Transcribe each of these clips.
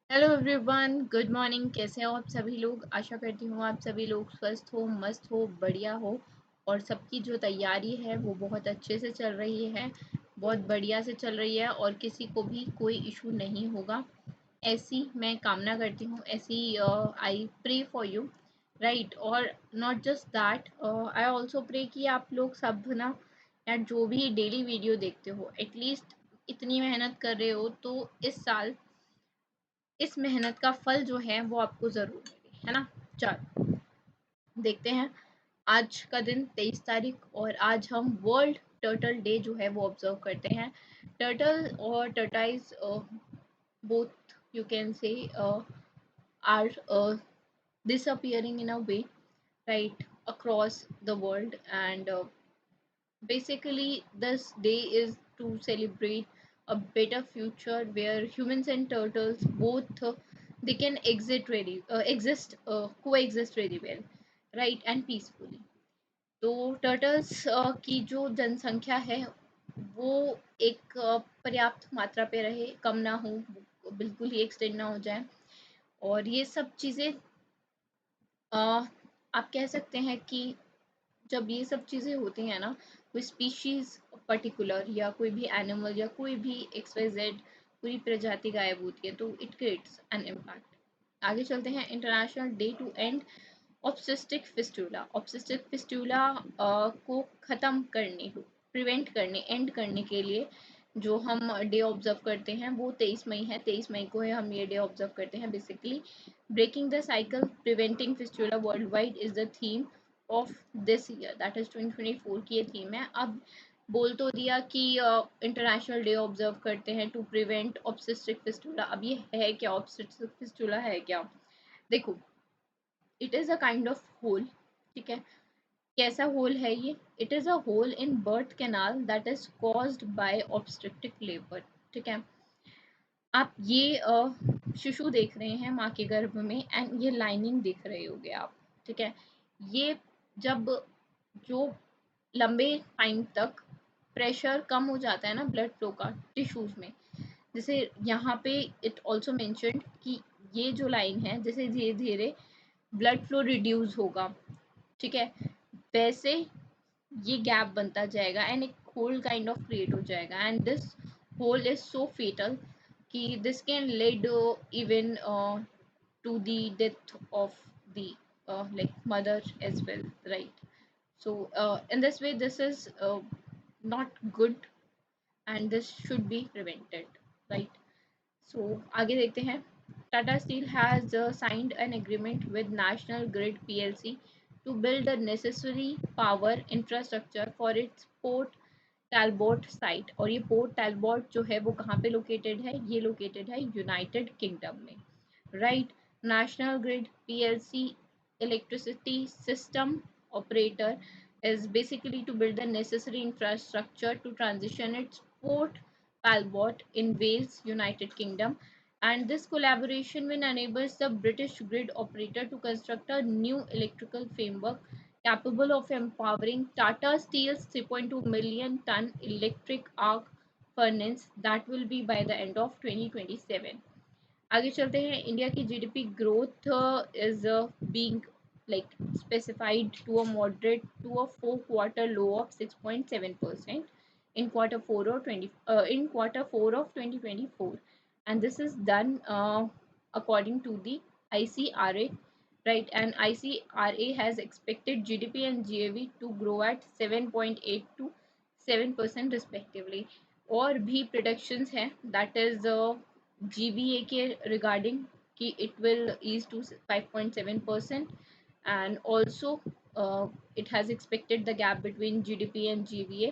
Hello everyone, good morning. कैसे हो आप सभी लोग? आशा करती हूँ आप सभी लोग स्वस्थ हो, मस्त हो, बढ़िया हो और सबकी जो तैयारी है वो बहुत अच्छे से चल रही है, बहुत बढ़िया से चल रही है और किसी को भी कोई इशू नहीं होगा, ऐसी मैं कामना करती हूँ। ऐसी I pray for you, right. और not just that, I also pray कि आप लोग सब ना, या जो भी डेली वीडियो देखते हो, एटलीस्ट इतनी मेहनत कर रहे हो तो इस साल इस मेहनत का फल जो है वो आपको ज़रूर मिले, है ना। चलो देखते हैं। आज का दिन 23 तारीख और आज हम वर्ल्ड टर्टल डे जो है वो ऑब्जर्व करते हैं। टर्टल और tortoise both you can say are disappearing in a way, right, across the world. And basically this day is to celebrate a better future where humans and turtles both they can coexist very well, right, and peacefully. तो turtles की जो जनसंख्या है वो एक पर्याप्त मात्रा पे रहे, कम ना हो, बिल्कुल ही एक्सटेंड ना हो जाए। और ये सब चीज़ें आप कह सकते हैं कि जब ये सब चीज़ें होती हैं ना, कोई स्पीशीज़ पर्टिकुलर या कोई भी एनिमल या कोई भी एक्स वाई जेड पूरी प्रजाति गायब होती है तो इट क्रिएट्स एन इम्पैक्ट। आगे चलते हैं। International day to end obstetric fistula. Obstetric fistula को ख़त्म करने, प्रिवेंट करने, एंड करने के लिए जो हम डे ऑब्जर्व करते हैं वो 23 मई है। 23 मई को है हम ये डे ऑब्जर्व करते हैं। Basically breaking the cycle preventing fistula world wide is the theme of this year, that is 2024 की ये थीम है। अब बोल तो दिया कि इंटरनेशनल डे ऑब्जर्व करते हैं टू प्रिवेंट ऑब्सिस्टिक फिस्टूला। अब ये है क्या? ऑब्सिस्टिक फिस्टूला है क्या? देखो, it is a kind of hole, ठीक है। कैसा होल है ये? It is a hole in birth canal that is caused by obstructive labour, ठीक है। आप ये शिशु देख रहे हैं माँ के गर्भ में एंड ये लाइनिंग देख रहे होगे आप, ठीक है। ये जब जो लंबे टाइम तक प्रेशर कम हो जाता है ना ब्लड फ्लो का टिश्यूज में, जैसे यहाँ पे इट ऑल्सो मेंशन्ड कि ये जो लाइन है, जैसे धीरे धीरे ब्लड फ्लो रिड्यूस होगा, ठीक है, वैसे ये गैप बनता जाएगा एंड एक होल काइंड ऑफ क्रिएट हो जाएगा। And this whole is so fatal कि this can lead even to the death of the like mother as well, right? So in this way this is not good and this should be prevented, right? So आगे देखते हैं। Tata Steel has signed an agreement with National Grid PLC to build the necessary power infrastructure for its Port Talbot site। और ये port टैलबॉट जो है वो कहाँ पे लोकेटेड है? ये लोकेटेड है यूनाइटेड किंगडम में, right. National Grid PLC electricity system operator is basically to build the necessary infrastructure to transition its Port Talbot in Wales, United Kingdom. And this collaboration will enable the British grid operator to construct a new electrical framework capable of empowering Tata Steel's 3.2 million ton electric arc furnace that will be by the end of 2027. आगे चलते हैं। India की GDP growth is being like specified to a moderate to a 4 quarter low of 6.7% in quarter 4 or 20 in quarter 4 of 2024, and this is done according to the ICRA, right? And ICRA has expected GDP and GAV to grow at 7.8 to 7% respectively। और भी predictions हैं, that is GBA के regarding कि it will ease to 5.7%, and also it has expected the gap between GDP and GVA,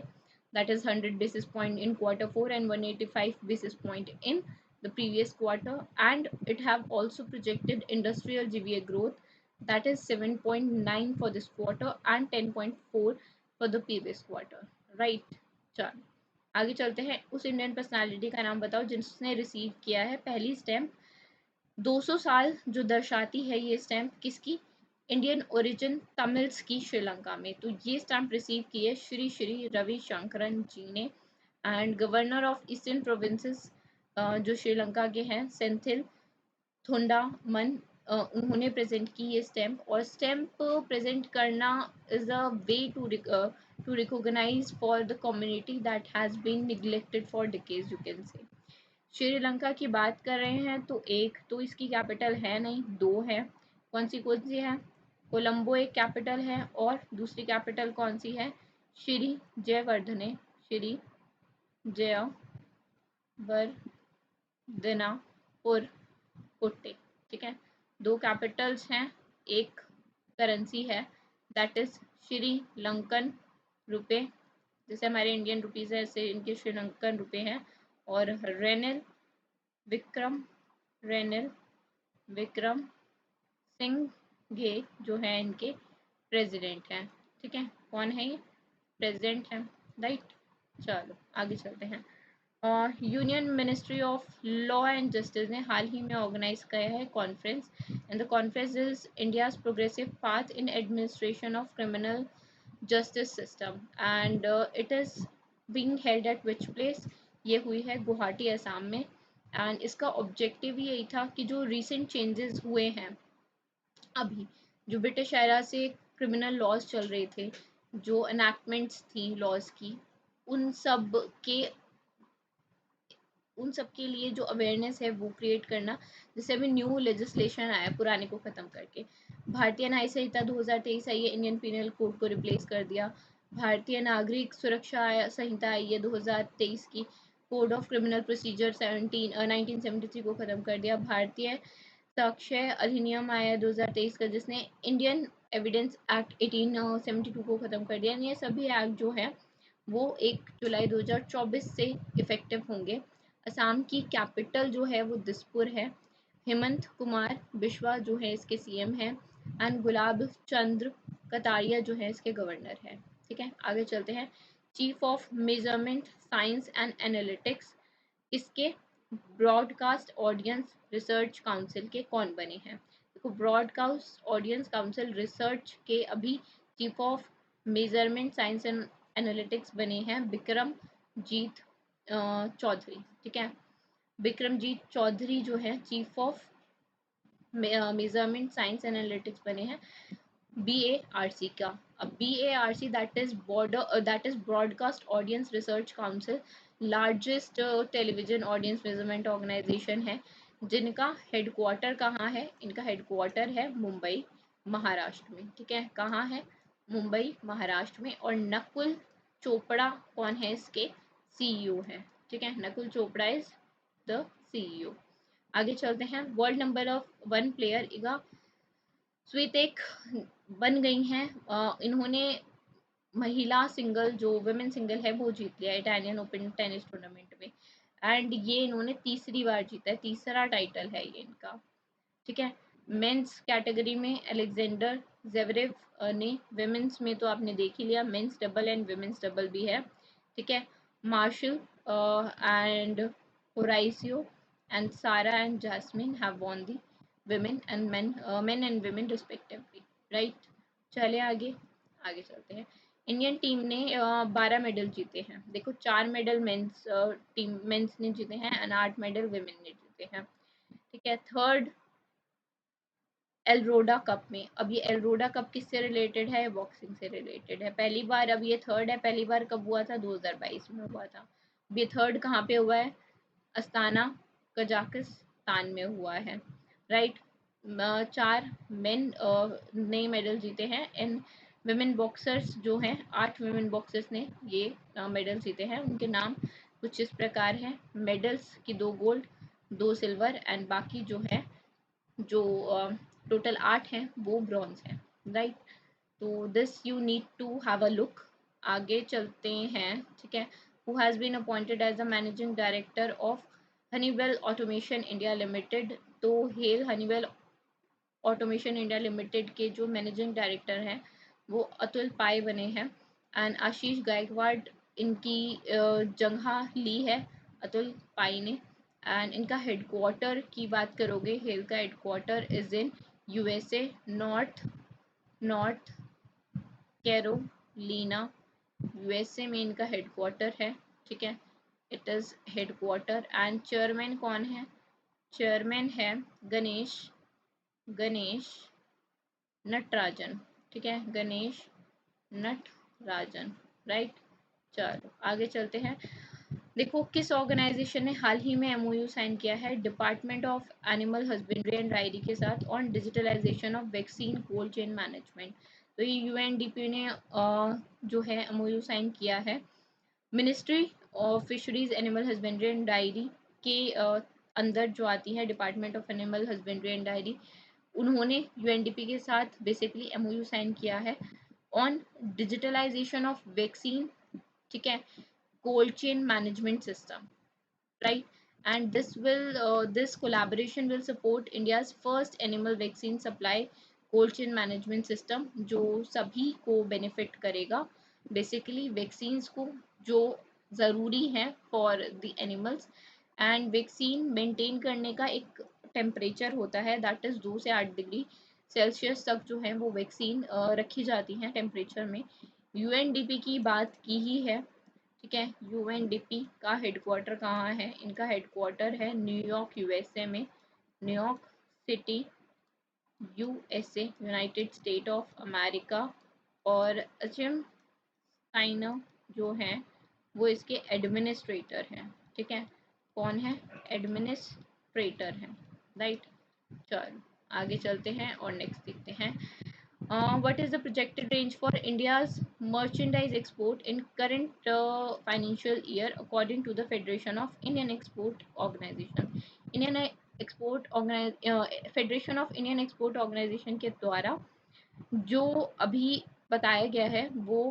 that is 100 basis point in quarter 4 and 185 basis point in the previous quarter. And it have also projected industrial GVA growth, that is 7.9 for this quarter and 10.4 for the previous quarter, right? चलो आगे चलते हैं। उस Indian personality का नाम बताओ जिसने receive किया है पहली स्टैम्प 200 साल, जो दर्शाती है ये स्टैम्प किसकी? इंडियन ओरिजिन तमिल्स की श्रीलंका में। तो ये स्टैम्प रिसीव की है श्री श्री रविशंकरन जी ने। And governor of eastern provinces जो श्रीलंका के हैं, सेंथिल थोंडामन उन्होंने प्रेजेंट की ये स्टैम्प। और स्टैम्प प्रेजेंट करना is a way to recognise for the community that has been neglected for decades, you can say. Sri Lanka की बात कर रहे हैं तो एक तो इसकी कैपिटल है नहीं, दो है। कौन सी है? कोलंबो एक कैपिटल है, और दूसरी कैपिटल कौन सी है? श्री जयवर्धने, श्री जयवर्धनापुर कोट्टे। ठीक है, दो कैपिटल्स हैं, एक करेंसी है दैट इज श्रीलंकन रुपए, जैसे हमारे इंडियन रुपीज है ऐसे इनके श्रीलंकन रुपए हैं। और विक्रम रेनिल विक्रम सिंघे जो है इनके प्रेसिडेंट हैं। ठीक है, कौन है ये? प्रेसिडेंट है, राइट। चलो आगे चलते हैं। Union ministry of law and justice ने हाल ही में ऑर्गेनाइज किया है conference, and the conference is India's progressive path in administration of criminal justice system, and it is being held at which place? ये हुई है गुवाहाटी असम में। एंड इसका ऑब्जेक्टिव यही था कि जो रिसेंट चेंजेस हुए हैं अभी, जो ब्रिटिश एरा से क्रिमिनल लॉज चल रहे थे, जो एनैक्टमेंट्स थी लॉज की, उन सब के उन सब के लिए जो अवेयरनेस है वो क्रिएट करना, जैसे अभी न्यू लेजिस्लेशन आया पुराने को ख़त्म करके। भारतीय न्याय संहिता 2023 आई है, इंडियन पीनल कोड को रिप्लेस कर दिया। भारतीय नागरिक सुरक्षा संहिता आई है 2023 की, कोड ऑफ क्रिमिनल प्रोसीजर 1973 को ख़त्म कर दिया। भारतीय साक्ष्य अधिनियम आया 2023 का, जिसने इंडियन एविडेंस एक्ट 1872 को ख़त्म कर दिया। ये सभी एक्ट जो है वो 1 जुलाई 2024 से इफेक्टिव होंगे। असम की कैपिटल जो है वो दिसपुर है। हेमंत कुमार बिश्वा जो है इसके सीएम हैं, एंड गुलाब चंद्र कटारिया जो है इसके गवर्नर है। ठीक है, आगे चलते हैं। Chief of measurement science and analytics इसके ब्रॉडकास्ट ऑडियंस रिसर्च काउंसिल के कौन बने हैं? देखो, ब्रॉडकास्ट ऑडियंस काउंसिल रिसर्च के अभी chief of measurement science and analytics बने हैं बिक्रमजीत चौधरी। ठीक है, बिक्रमजीत चौधरी जो है chief of measurement science analytics बने हैं BARC का। अब BARC that is broadcast audience research council, largest television audience measurement organisation है, जिनका हेडक्वार्टर कहाँ है? इनका हेडक्वार्टर है मुंबई महाराष्ट्र में। ठीक है, कहाँ है? मुंबई महाराष्ट्र में। और नकुल चोपड़ा कौन है? इसके CEO है। ठीक है, Nakul Chopra is the CEO। आगे चलते हैं। World number of one player Eega स्वितेक बन गई हैं। इन्होंने महिला सिंगल जो वुमेन सिंगल है वो जीत लिया इटालियन ओपन टेनिस टूर्नामेंट में, एंड ये इन्होंने तीसरी बार जीता है, तीसरा टाइटल है ये इनका। ठीक है, मेंस कैटेगरी में अलेक्जेंडर जेवरेव ने, विमेंस में तो आपने देख ही लिया, men's double and women's double भी है। ठीक है, Marcel and Horacio and Sarah and Jasmine have won the women and men and women respectively, right. चले आगे, आगे चलते हैं। इंडियन टीम ने 12 मेडल जीते हैं। देखो, 4 मेडल मेंस ने जीते हैं एंड 8 मेडल विमेन ने जीते हैं। ठीक है, थर्ड एलरोडा कप में, अब ये एलरोडा कप किससे रिलेटेड है? बॉक्सिंग से रिलेटेड है। पहली बार, अब ये थर्ड है, पहली बार कब हुआ था? 2022 में हुआ था। अब ये थर्ड कहाँ पे हुआ है? अस्ताना कजाकिस्तान में हुआ है, राइट। 4 मेन ने मेडल जीते हैं, एंड विमेन बॉक्सर्स जो हैं 8 विमेन बॉक्सर्स ने ये मेडल जीते हैं। उनके नाम कुछ इस प्रकार हैं। मेडल्स की 2 गोल्ड 2 सिल्वर एंड बाकी जो है जो टोटल 8 हैं वो ब्रॉन्ज हैं, राइट। तो this you need to have a look. आगे चलते हैं। ठीक है, who has been appointed as the managing director of Honeywell automation India limited? तो हेल हनीवेल ऑटोमेशन इंडिया लिमिटेड के जो मैनेजिंग डायरेक्टर हैं वो अतुल पाई बने हैं, एंड आशीष गायकवाड़ इनकी जगह ली है अतुल पाई ने। एंड इनका हेडक्वार्टर की बात करोगे, हेल का headquarter is in USA, north Carolina, USA में इनका हेडक्वार्टर है। ठीक है, it is headquarter. And chairman कौन है? चेयरमैन है गणेश गणेश नटराजन, ठीक है, गणेश नटराजन, राइट। चलो आगे चलते हैं। देखो किस ऑर्गेनाइजेशन ने हाल ही में एमओयू साइन किया है department of animal husbandry and dairy के साथ on digitalisation of vaccine cold chain management. तो ये यूएनडीपी ने जो है एमओयू साइन किया है ministry of fisheries animal husbandry and dairy के अंदर जो आती है department of animal husbandry and diary. उन्होंने यूएनडीपी के साथ बेसिकली एमओयू साइन किया है ऑन डिजिटलाइजेशन ऑफ वैक्सीन, ठीक है, cold chain management system, right? And this collaboration will support India's first animal vaccine supply cold chain management system, जो सभी को benefit करेगा basically vaccines को जो ज़रूरी है for the animals। and vaccine maintain करने का एक टेम्परेचर होता है दैट इज़ 2 से 8 डिग्री सेल्सियस तक जो है वो वैक्सीन रखी जाती हैं टेम्परेचर में। यूएनडीपी की बात की ही है, ठीक है। यूएनडीपी का हेडक्वार्टर कहाँ है? इनका हेडक्वार्टर है न्यूयॉर्क यूएसए में, New York city USA, United state of America. और अचिम साइनर जो है वो इसके एडमिनिस्ट्रेटर हैं, ठीक है। कौन है? एडमिनिस्ट्रेटर हैं, राइट। चलो आगे चलते हैं और नेक्स्ट देखते हैं। What is the projected range for India's merchandise export in current financial year according to the Federation of Indian Export Organization? Indian Federation of Indian Export Organization के द्वारा जो अभी बताया गया है वो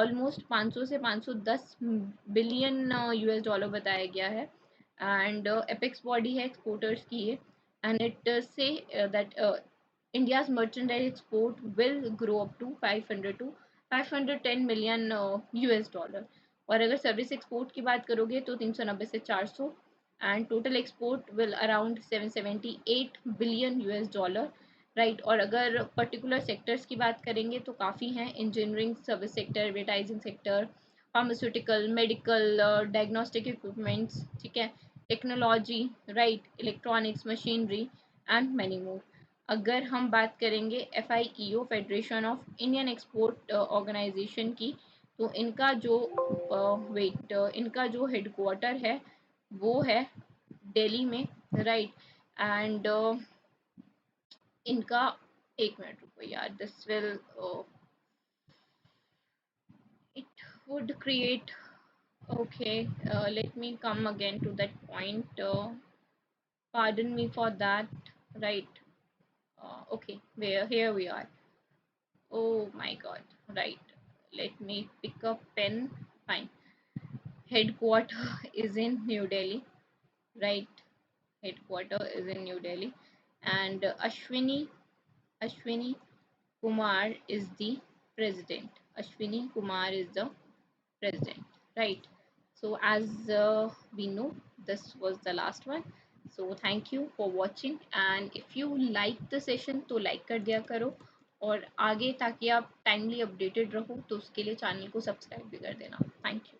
ऑलमोस्ट 500 से 510 बिलियन यूएस डॉलर बताया गया है। एंड एपेक्स बॉडी है एक्सपोर्टर्स की ये, and it say that India's merchandise export will grow up to 500 to 510 million US dollar. और अगर सर्विस एक्सपोर्ट की बात करोगे तो 390 से 400, and total export will around 778 billion US dollar, right. और अगर पर्टिकुलर सेक्टर्स की बात करेंगे तो काफ़ी हैं, engineering service sector, advertising sector, pharmaceutical, medical, diagnostic equipments, ठीक है, technology, right, electronics, machinery and many more. अगर हम बात करेंगे FIEO federation of Indian export organization की, तो इनका जो इनका जो हेडक्वार्टर है वो है दिल्ली में, राइट। एंड इनका एक मिनट रुको यार, this will it would create, okay, let me come again to that point, pardon me for that, right। Okay, where here we are, oh my god, right, let me pick up pen, fine, headquarter is in New Delhi, right, headquarter is in New Delhi, and Ashwini Kumar is the president. Ashwini Kumar is the president, right? So as we know, this was the last one. So thank you for watching, and if you like the session तो like कर दिया करो, और आगे ताकि आप timely updated रहो तो उसके लिए चैनल को सब्सक्राइब भी कर देना। Thank you.